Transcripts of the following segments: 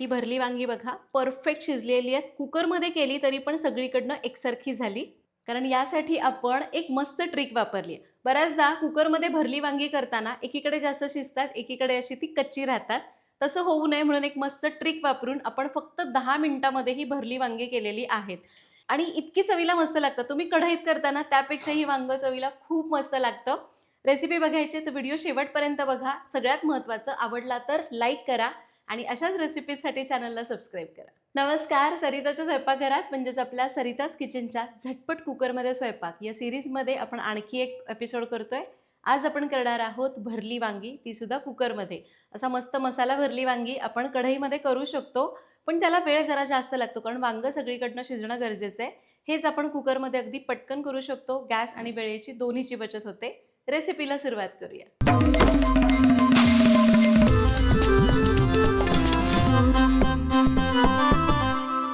ही भरली वांगी बघा परफेक्ट शिजलेली आहेत. कुकरमध्ये केली तरी पण सगळीकडनं एकसारखी झाली. कारण यासाठी आपण एक मस्त ट्रिक वापरली आहे. बऱ्याचदा कुकरमध्ये भरली वांगी करताना एकीकडे जास्त शिजतात, एकीकडे अशी ती कच्ची राहतात. तसं होऊ नये म्हणून एक मस्त ट्रिक वापरून आपण फक्त 10 मिनिटांमध्ये ही भरली वांगी केलेली आहेत. आणि इतकी चवीला मस्त लागतं. तुम्ही कढईत करताना त्यापेक्षा ही वांगं चवीला खूप मस्त लागतं. रेसिपी बघायची तर व्हिडिओ शेवटपर्यंत बघा. सगळ्यात महत्त्वाचं आवडला तर लाईक करा आणि अशाच रेसिपीजसाठी चॅनलला सबस्क्राईब करा. नमस्कार, सरिताच्या स्वयंपाकघरात म्हणजेच आपल्या सरिताज किचनच्या झटपट कुकरमध्ये स्वयंपाक या सिरीजमध्ये आपण आणखी एक एपिसोड करतोय. आज आपण करणार आहोत भरली वांगी, ती सुद्धा कुकरमध्ये. असा मस्त मसाला भरली वांगी आपण कढईमध्ये करू शकतो, पण त्याला वेळ जरा जास्त लागतो कारण वांगं सगळीकडनं शिजणं गरजेचं आहे. हेच आपण कुकरमध्ये अगदी पटकन करू शकतो. गॅस आणि वेळेची दोन्हीची बचत होते. रेसिपीला सुरुवात करूया.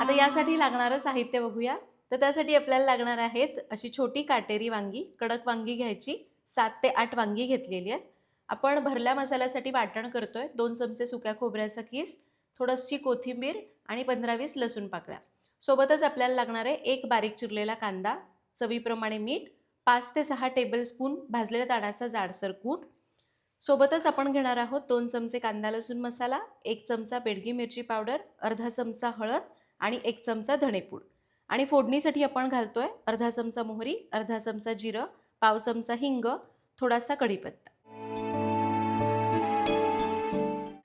आता यासाठी लागणारं साहित्य बघूया. तर त्यासाठी आपल्याला लागणार आहेत अशी छोटी काटेरी वांगी, कडक वांगी घ्यायची. 7 ते 8 वांगी घेतलेली आहेत. आपण भरल्या मसाल्यासाठी वाटण करतोय. 2 चमचे सुक्या खोबऱ्याचा कीस, थोडीशी कोथिंबीर आणि 15-20 लसूण पाकळ्या. सोबतच आपल्याला लागणार आहे एक बारीक चिरलेला कांदा, चवीप्रमाणे मीठ, 5 ते 6 टेबलस्पून भाजलेल्या दाण्याचा जाडसर कूट. सोबतच आपण घेणार आहोत 2 चमचे कांदा लसूण मसाला, 1 चमचा बेडगी मिरची पावडर, अर्धा चमचा हळद आणि 1 चमचा धणेपूड. आणि फोडणीसाठी आपण घालतोय अर्धा चमचा मोहरी, अर्धा चमचा जिरं, पाव चमचा हिंग, थोडासा कढीपत्ता.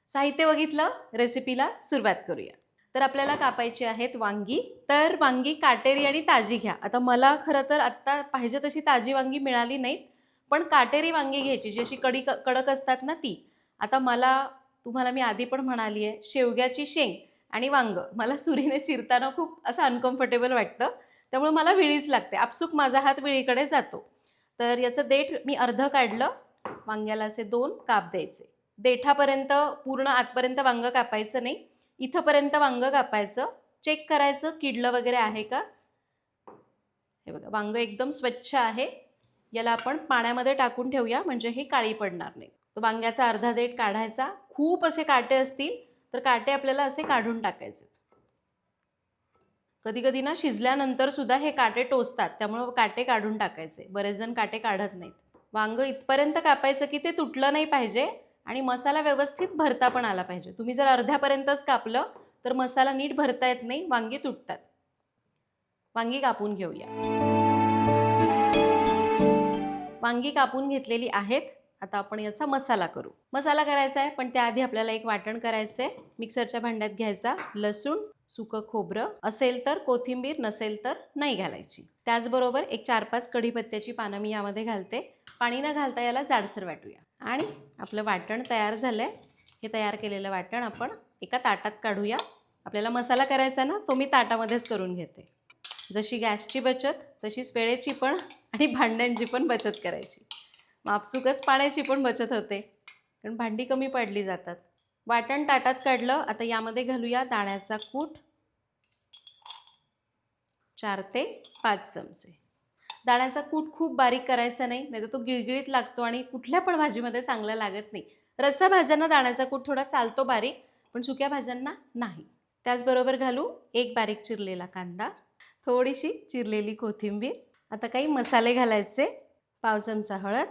साहित्य बघितलं, रेसिपीला सुरुवात करूया. तर आपल्याला कापायची आहेत वांगी. तर वांगी काटेरी आणि ताजी घ्या. आता मला खरं तर आत्ता पाहिजे तशी ताजी वांगी मिळाली नाहीत, पण काटेरी वांगी घ्यायची, जी अशी कडक असतात ना ती. आता तुम्हाला मी आधी पण म्हणाली आहे, शेवग्याची शेंग आणि वांगं मला सुरीने चिरताना खूप असं अनकम्फर्टेबल वाटतं. त्यामुळे मला विळीच लागते. आपसूक माझा हात विळीकडे जातो. तर याचं देठ मी अर्धं काढलं. वांग्याला असे 2 काप द्यायचे. देठापर्यंत पूर्ण आतपर्यंत वांगं कापायचं नाही. इथंपर्यंत वांगं कापायचं. चेक करायचं किडलं वगैरे आहे का. हे बघा वांगं एकदम स्वच्छ आहे. याला आपण पाण्यामध्ये टाकून ठेवूया म्हणजे हे काळी पडणार नाही. तो वांग्याचा अर्धा देठ काढायचा. खूप असे काटे असतील तर काटे आपल्याला असे काढून टाकायचे. कधी कधी ना शिजल्यानंतर सुद्धा हे काटे टोचतात, त्यामुळे काटे काढून टाकायचे. बरेच जण काटे काढत नाहीत. वांगं इथपर्यंत कापायचं की ते तुटलं नाही पाहिजे आणि मसाला व्यवस्थित भरता पण आला पाहिजे. तुम्ही जर अर्ध्यापर्यंतच कापलं तर मसाला नीट भरता येत नाही, वांगी तुटतात. वांगी कापून घेऊया. वांगी कापून घेतलेली आहेत. आता आपण याचा मसाला करू. मसाला करायचा आहे, पण त्याआधी आपल्याला एक वाटण करायचं आहे. मिक्सरच्या भांड्यात घ्यायचा लसूण, सुकं खोबरं, असेल तर कोथिंबीर, नसेल तर नाही घालायची. त्याचबरोबर एक 4-5 कढीपत्त्याची पानं मी यामध्ये घालते. पाणी न घालता याला जाडसर वाटूया. आणि आपलं वाटण तयार झालंय. हे तयार केलेलं वाटण आपण एका ताटात काढूया. आपल्याला मसाला करायचा ना, तो मी ताटामध्येच करून घेते. जशी गॅसची बचत तशीच वेळेची पण आणि भांड्यांची पण बचत करायची. मापसुकच पाण्याची पण बचत होते, कारण भांडी कमी पडली जातात. वाटण ताटात काढलं. आता यामध्ये घालूया दाण्याचा कूट 4 ते 5 चमचे. दाण्याचा कूट खूप बारीक करायचा नाही, नाहीतर तो गिळगिळीत लागतो आणि कुठल्या पण भाजीमध्ये चांगला लागत नाही. रस्सा भाज्यांना दाण्याचा कूट थोडा चालतो बारीक, पण सुक्या भाज्यांना नाही. त्याचबरोबर घालू एक बारीक चिरलेला कांदा, थोडीशी चिरलेली कोथिंबीर. आता काही मसाले घालायचे. पाव चमचा हळद,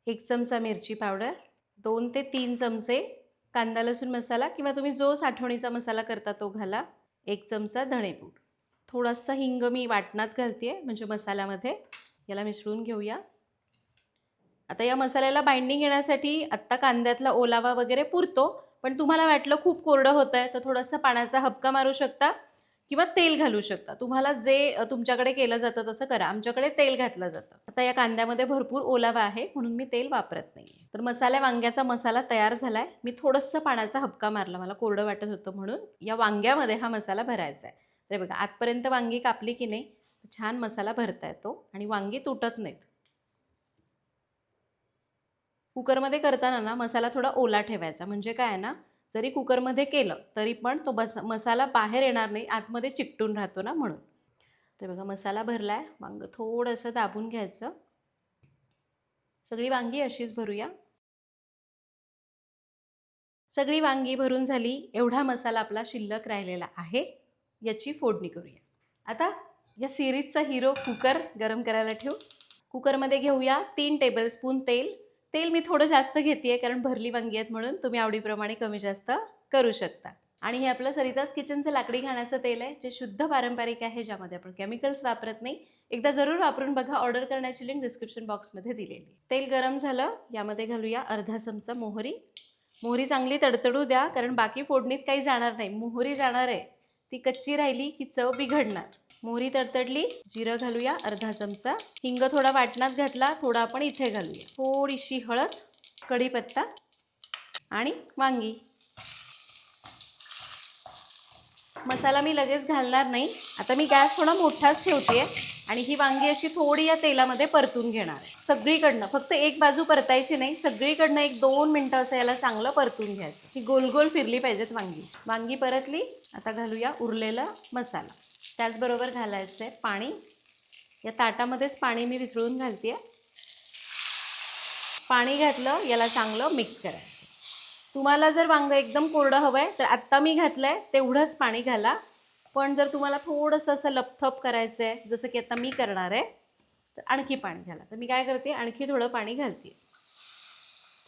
1 चमचा मिरची पावडर, 2 ते 3 चमचे कांदा लसूण मसाला किंवा तुम्ही जो साठवणीचा मसाला करता तो घाला, 1 चमचा धणेपूड, थोडासा हिंग मी वाटणात घालते म्हणजे मसाल्यामध्ये. याला मिसळून घेऊया. आता या मसाल्याला बाइंडिंग येण्यासाठी आत्ता कांद्यातला ओलावा वगैरे पुरतो, पण तुम्हाला वाटलं खूप कोरडं होतं आहे तर थोडासा पाण्याचा हबका मारू शकता किंवा तेल घालू शकता. तुम्हाला जे तुमच्याकडे केलं जातं तसं करा. आमच्याकडे तेल घातलं जातं. आता या कांद्यामध्ये भरपूर ओलावा आहे म्हणून मी तेल वापरत नाही. तर वांग्याचा मसाला तयार झाला आहे. मी थोडंसं पाण्याचा हबका मारला, मला कोरडं वाटत होतं म्हणून. या वांग्यामध्ये हा मसाला भरायचा आहे. तर बघा आतपर्यंत वांगी कापली की नाही, छान मसाला भरता येतो आणि वांगी तुटत नाहीत. कुकरमध्ये करताना ना मसाला थोडा ओला ठेवायचा, म्हणजे काय आहे ना, जरी कुकरमध्ये केलं तरी पण तो मसाला बाहेर येणार नाही, आतमध्ये चिकटून राहतो ना म्हणून. तर बघा मसाला भरलाय. वांगं थोडंसं दाबून घ्यायचं. सगळी वांगी अशीच भरूया. सगळी वांगी भरून झाली. एवढा मसाला आपला शिल्लक राहिलेला आहे. याची फोडणी करूया. आता या सिरीजचा हिरो कुकर गरम करायला ठेवू. कुकरमध्ये घेऊया 3 टेबलस्पून तेल. तेल मी थोडं जास्त घेते कारण भरली वांगी आहेत म्हणून. तुम्ही आवडीप्रमाणे कमी जास्त करू शकता. आणि हे आपलं सरिताज किचनचं लाकडी घाण्याचं तेल आहे, जे शुद्ध पारंपरिक आहे, ज्यामध्ये आपण केमिकल्स वापरत नाही. एकदा जरूर वापरून बघा. ऑर्डर करण्याची लिंक डिस्क्रिप्शन बॉक्समध्ये दिलेली. तेल गरम झालं. यामध्ये घालूया अर्धा चमचा मोहरी. मोहरी चांगली तडतडू द्या, कारण बाकी फोडणीत काही जाणार नाही. मोहरी जाणार आहे, ती कच्ची राहिली की चव बिघडणार. मोहरी तडतडली. जिरं घालूया अर्धा चमचा. हिंग थोडा वाटणात घातला, थोडा आपण इथे घालूया. थोडीशी हळद, कढीपत्ता आणि वांगी. मसाला मी लगेच घालणार नाही. आता मी गॅस थोडा मोठाच ठेवते आणि ही वांगी अशी थोडी या तेलामध्ये परतून घेणार आहे. सगळीकडनं, फक्त एक बाजू परतायची नाही, सगळीकडनं 1-2 मिनटं असं याला चांगलं परतून घ्यायचं. ही गोल गोल फिरली पाहिजेत वांगी. वांगी परतली. आता घालूया उरलेला मसाला. त्याचबरोबर घालायचं आहे पाणी. या ताटामध्येच पाणी मी विसळून घालते. पाणी घातलं, याला चांगलं मिक्स करायचं. तुम्हाला जर वांगं एकदम कोरडं हवं आहे तर आत्ता मी घातलं आहे तेवढंच पाणी घाला. पण जर तुम्हाला थोडंसं असं लपथप करायचं आहे, जसं की आता मी करणार आहे, तर आणखी पाणी घाला. तर मी काय करते, आणखी थोडं पाणी घालते.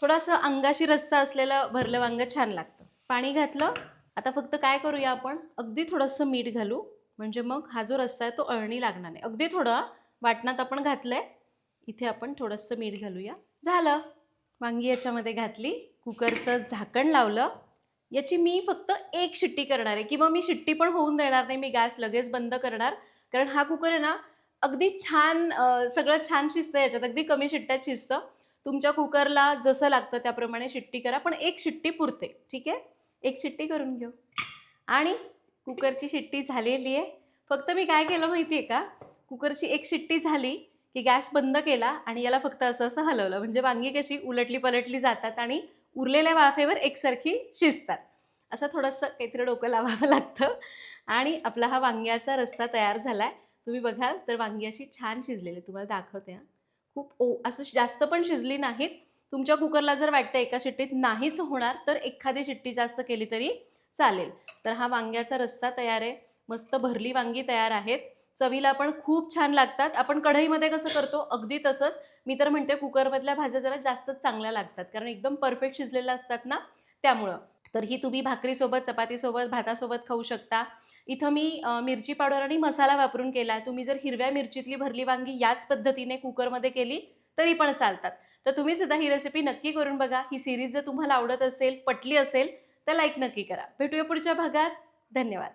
थोडंसं अंगाशी रस्सा असलेलं भरलं वांगं छान लागतं. पाणी घातलं. आता फक्त काय करूया आपण, अगदी थोडंसं मीठ घालू, म्हणजे मग हा जो रस्सा आहे तो अळणी लागणार नाही. अगदी थोडं. वाटणात आपण घातलं आहे, इथे आपण थोडंसं मीठ घालूया. झालं. वांगी याच्यामध्ये घातली. कुकरचं झाकण लावलं. याची मी फक्त 1 शिट्टी करणार आहे, किंवा मी शिट्टी पण होऊन देणार नाही. मी गॅस लगेच बंद करणार, कारण हा कुकर आहे ना, अगदी छान सगळं छान शिजतं याच्यात. अगदी कमी शिट्ट्यात शिजतं. तुमच्या कुकरला जसं लागतं त्याप्रमाणे शिट्टी करा, पण 1 शिट्टी पुरते. ठीक आहे, 1 शिट्टी करून घेऊ. आणि कुकरची शिट्टी झालेली आहे. फक्त मी काय केलं माहिती आहे का, कुकरची 1 शिट्टी झाली की गॅस बंद केला आणि याला फक्त असं असं हलवलं, म्हणजे वांगी कशी उलटली पलटली जातात आणि उरलेल्या वाफेवर एकसारखी शिजतात. असं थोडंसं काहीतरी डोकं लावावं लागतं. आणि आपला हा वांग्याचा रस्सा तयार झाला आहे. तुम्ही बघाल तर वांगी अशी छान शिजलेली. तुम्हाला दाखवते. खूप असं जास्त पण शिजली नाहीत. तुमच्या कुकरला जर वाटतं एका शिट्टीत नाहीच होणार, तर एखादी शिट्टी जास्त केली तरी चालेल. तर हा वांग्याचा रस्सा तयार आहे. मस्त भरली वांगी तयार आहेत. चवीला पण खूप छान लागतात. आपण कढईमध्ये कसं करतो अगदी तसंच. मी तर म्हणते कुकरमधल्या भाज्या जरा जास्तच चांगल्या लागतात, कारण एकदम परफेक्ट शिजलेल्या असतात ना, त्यामुळं. तर ही तुम्ही भाकरीसोबत, चपातीसोबत, भातासोबत खाऊ शकता. इथं मी मिरची पावडर आणि मसाला वापरून केला आहे. तुम्ही जर हिरव्या मिरचीतली भरली वांगी याच पद्धतीने कुकरमध्ये केली तरी पण चालतात. तर तुम्ही सुद्धा ही रेसिपी नक्की करून बघा. ही सिरीज जर तुम्हाला आवडत असेल, पटली असेल, तर लाईक नक्की करा. भेटूया पुढच्या भागात. धन्यवाद.